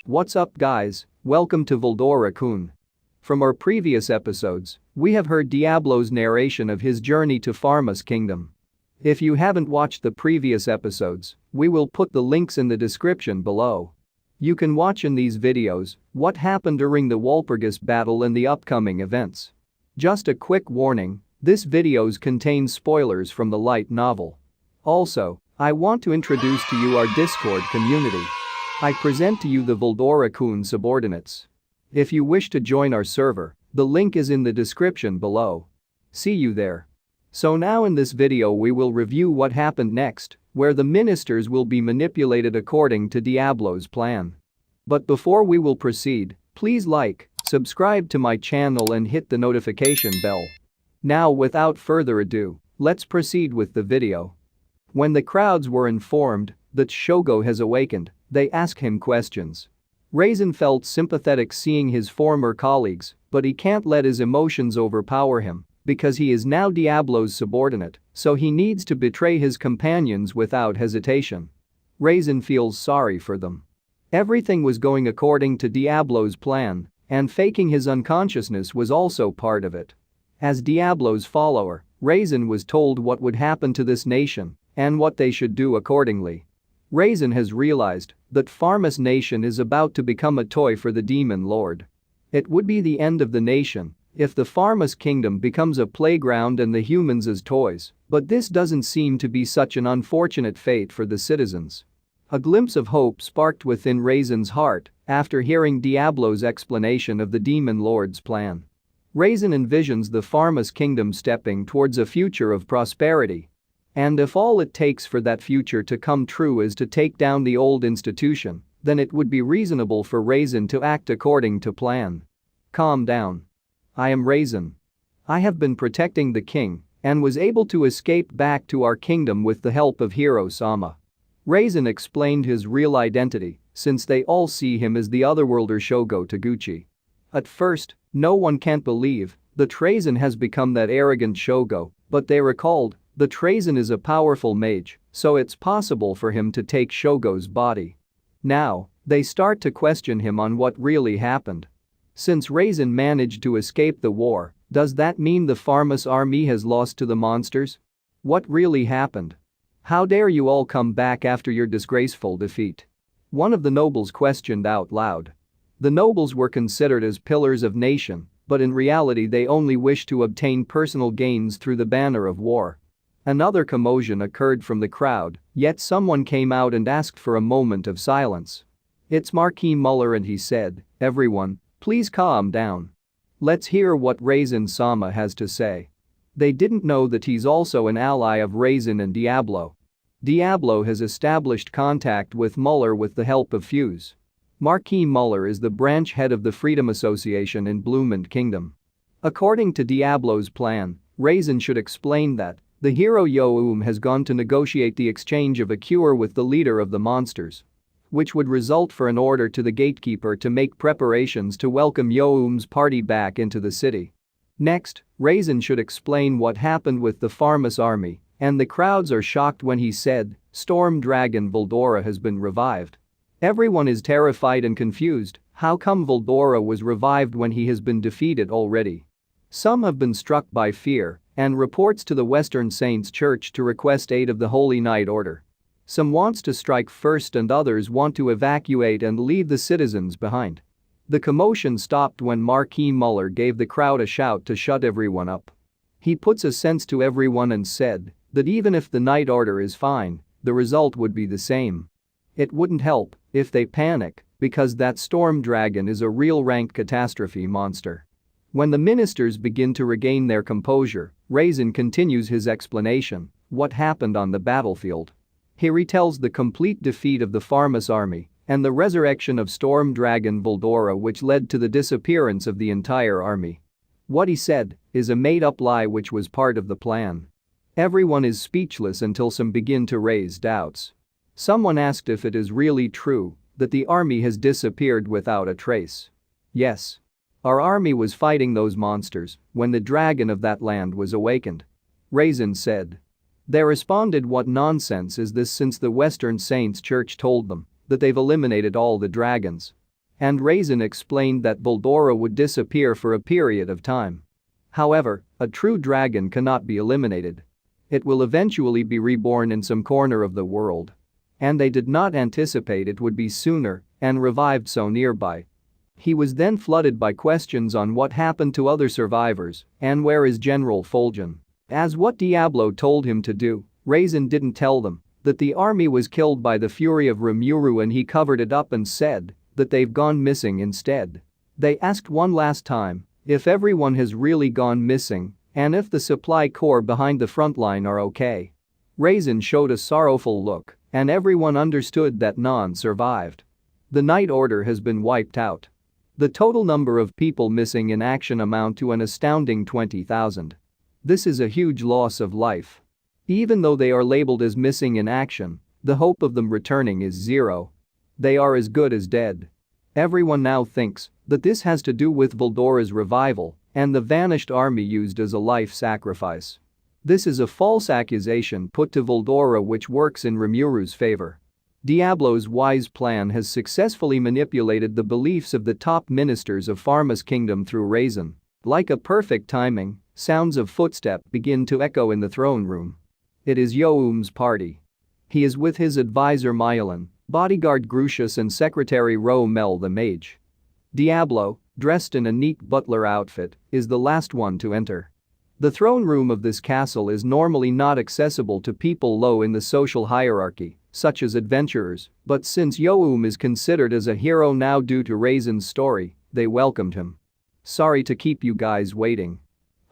What's up guys, welcome to Veldora-kun. From our previous episodes, we have heard Diablo's narration of his journey to Farmus Kingdom. If you haven't watched the previous episodes, we will put the links in the description below. You can watch in these videos what happened during the Walpurgis battle and the upcoming events. Just a quick warning, this videos contains spoilers from the light novel. Also, I want to introduce to you our Discord community. I present to you the Veldora-kun subordinates. If you wish to join our server, the link is in the description below. See you there. So now in this video we will review what happened next, where the ministers will be manipulated according to Diablo's plan. But before we will proceed, please like, subscribe to my channel and hit the notification bell. Now without further ado, let's proceed with the video. When the crowds were informed that Shogo has awakened, they ask him questions. Raisin felt sympathetic seeing his former colleagues, but he can't let his emotions overpower him because he is now Diablo's subordinate, so he needs to betray his companions without hesitation. Raisin feels sorry for them. Everything was going according to Diablo's plan, and faking his unconsciousness was also part of it. As Diablo's follower, Raisin was told what would happen to this nation and what they should do accordingly. Raisin has realized that Farmus nation is about to become a toy for the demon lord. It would be the end of the nation if the Farmus kingdom becomes a playground and the humans as toys, but this doesn't seem to be such an unfortunate fate for the citizens. A glimpse of hope sparked within Raisin's heart after hearing Diablo's explanation of the demon lord's plan. Raisin envisions the Farmus kingdom stepping towards a future of prosperity. And if all it takes for that future to come true is to take down the old institution, then it would be reasonable for Raisin to act according to plan. Calm down. I am Raisin. I have been protecting the king and was able to escape back to our kingdom with the help of Veldora-sama. Raisin explained his real identity since they all see him as the otherworlder Shogo Taguchi. At first, no one can't believe that Raisin has become that arrogant Shogo, but they recalled that Raisin is a powerful mage, so it's possible for him to take Shogo's body. Now, they start to question him on what really happened. Since Raisin managed to escape the war, does that mean the Farmus army has lost to the monsters? What really happened? How dare you all come back after your disgraceful defeat? One of the nobles questioned out loud. The nobles were considered as pillars of nation, but in reality they only wished to obtain personal gains through the banner of war. Another commotion occurred from the crowd, yet someone came out and asked for a moment of silence. It's Marquis Muller and he said, "Everyone, please calm down. Let's hear what Raisin-sama has to say." They didn't know that he's also an ally of Raisin and Diablo. Diablo has established contact with Muller with the help of Fuse. Marquis Muller is the branch head of the Freedom Association in Bloomend Kingdom. According to Diablo's plan, Raisin should explain that the hero Yoom has gone to negotiate the exchange of a cure with the leader of the monsters, which would result for an order to the gatekeeper to make preparations to welcome Yoom's party back into the city. Next, Raisin should explain what happened with the Farmus army, and the crowds are shocked when he said, "Storm Dragon Veldora has been revived." Everyone is terrified and confused. How come Veldora was revived when he has been defeated already? Some have been struck by fear and reports to the Western Saints Church to request aid of the Holy Knight Order. Some wants to strike first and others want to evacuate and leave the citizens behind. The commotion stopped when Marquis Muller gave the crowd a shout to shut everyone up. He puts a sense to everyone and said that even if the Knight Order is fine, the result would be the same. It wouldn't help if they panic because that storm dragon is a real ranked catastrophe monster. When the ministers begin to regain their composure, Raisin continues his explanation, what happened on the battlefield. He retells the complete defeat of the Farmus army and the resurrection of Storm Dragon Veldora which led to the disappearance of the entire army. What he said is a made-up lie which was part of the plan. Everyone is speechless until some begin to raise doubts. Someone asked if it is really true that the army has disappeared without a trace. Yes. Our army was fighting those monsters when the dragon of that land was awakened. Raisin said. They responded, what nonsense is this, since the Western Saints Church told them that they've eliminated all the dragons. and Raisin explained that Veldora would disappear for a period of time. However, a true dragon cannot be eliminated. It will eventually be reborn in some corner of the world. And they did not anticipate it would be sooner and revived so nearby. He was then flooded by questions on what happened to other survivors and where is General Fulgen. As what Diablo told him to do, Raisin didn't tell them that the army was killed by the fury of Rimuru, and he covered it up and said that they've gone missing instead. They asked one last time if everyone has really gone missing and if the supply corps behind the front line are okay. Raisin showed a sorrowful look, and everyone understood that none survived. The Night Order has been wiped out. The total number of people missing in action amount to an astounding 20,000. This is a huge loss of life. Even though they are labeled as missing in action, the hope of them returning is zero. They are as good as dead. Everyone now thinks that this has to do with Veldora's revival and the vanished army used as a life sacrifice. This is a false accusation put to Veldora which works in Rimuru's favor. Diablo's wise plan has successfully manipulated the beliefs of the top ministers of Farmus Kingdom through Raisin. Like a perfect timing, sounds of footsteps begin to echo in the throne room. It is Yoom's party. He is with his advisor Myelin, bodyguard Grucius and secretary Romel the mage. Diablo, dressed in a neat butler outfit, is the last one to enter. The throne room of this castle is normally not accessible to people low in the social hierarchy, such as adventurers, but since Yoom is considered as a hero now due to Raisin's story, they welcomed him. Sorry to keep you guys waiting.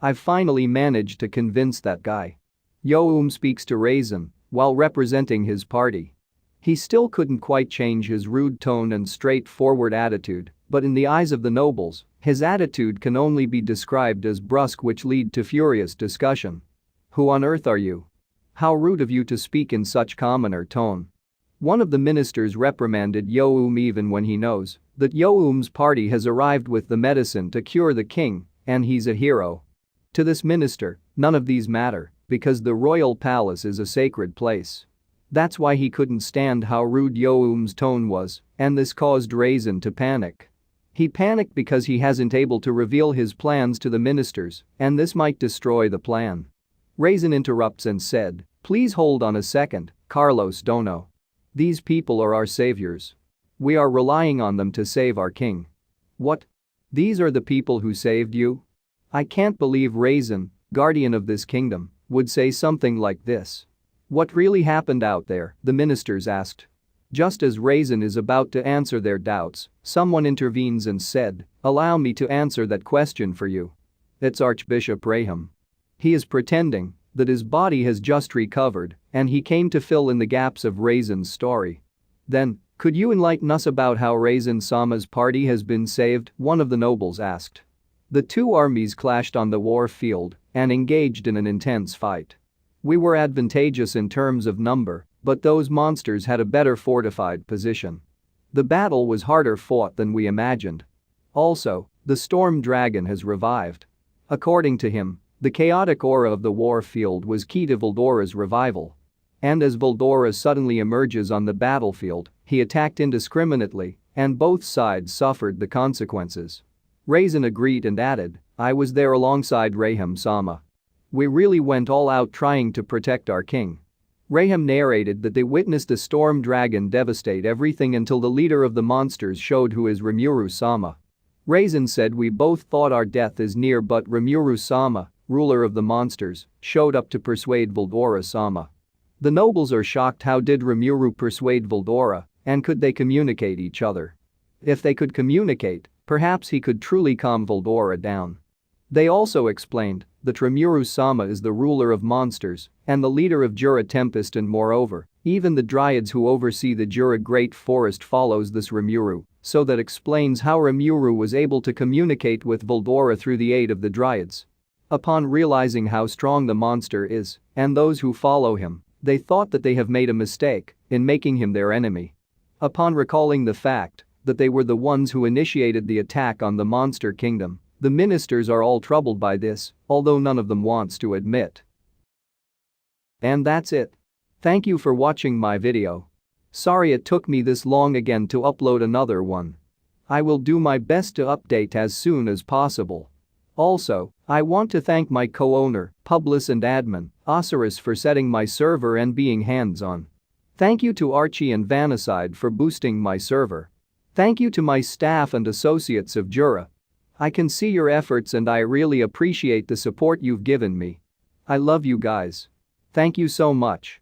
I've finally managed to convince that guy. Yoom speaks to Raisin while representing his party. He still couldn't quite change his rude tone and straightforward attitude, but in the eyes of the nobles, his attitude can only be described as brusque, which lead to furious discussion. Who on earth are you? How rude of you to speak in such commoner tone. One of the ministers reprimanded Yoom even when he knows that Yoom's party has arrived with the medicine to cure the king and he's a hero. To this minister, none of these matter because the royal palace is a sacred place. That's why he couldn't stand how rude Yoom's tone was, and this caused Raisin to panic. He panicked because he hasn't able to reveal his plans to the ministers, and this might destroy the plan. Raisin interrupts and said, "Please hold on a second, Carlos Dono. These people are our saviors. We are relying on them to save our king." What? These are the people who saved you? I can't believe Raisin, guardian of this kingdom, would say something like this. What really happened out there? The ministers asked. Just as Raisin is about to answer their doubts, someone intervenes and said, "Allow me to answer that question for you." It's Archbishop Rahim. He is pretending that his body has just recovered and he came to fill in the gaps of Raisin's story. Then, could you enlighten us about how Raisin-sama's party has been saved? One of the nobles asked. The two armies clashed on the war field and engaged in an intense fight. We were advantageous in terms of number, but those monsters had a better fortified position. The battle was harder fought than we imagined. Also, the storm dragon has revived. According to him, the chaotic aura of the war field was key to Veldora's revival. And as Veldora suddenly emerges on the battlefield, he attacked indiscriminately, and both sides suffered the consequences. Raisin agreed and added, "I was there alongside Rahim-sama. We really went all out trying to protect our king." Rahim narrated that they witnessed the storm dragon devastate everything until the leader of the monsters showed who is Rimuru-sama. Raisin said, "We both thought our death is near, but Rimuru-sama, ruler of the monsters, showed up to persuade Veldora-sama." The nobles are shocked. How did Rimuru persuade Veldora, and could they communicate each other? If they could communicate, perhaps he could truly calm Veldora down. They also explained that Rimuru-sama is the ruler of monsters and the leader of Jura Tempest, and moreover, even the dryads who oversee the Jura Great Forest follows this Rimuru, so that explains how Rimuru was able to communicate with Veldora through the aid of the dryads. Upon realizing how strong the monster is and those who follow him, they thought that they have made a mistake in making him their enemy. Upon recalling the fact that they were the ones who initiated the attack on the monster kingdom, the ministers are all troubled by this, although none of them wants to admit. And that's it. Thank you for watching my video. Sorry it took me this long again to upload another one. I will do my best to update as soon as possible. Also, I want to thank my co-owner, Publis and admin, Osiris for setting my server and being hands-on. Thank you to Archie and Vanicide for boosting my server. Thank you to my staff and associates of Jura. I can see your efforts and I really appreciate the support you've given me. I love you guys. Thank you so much.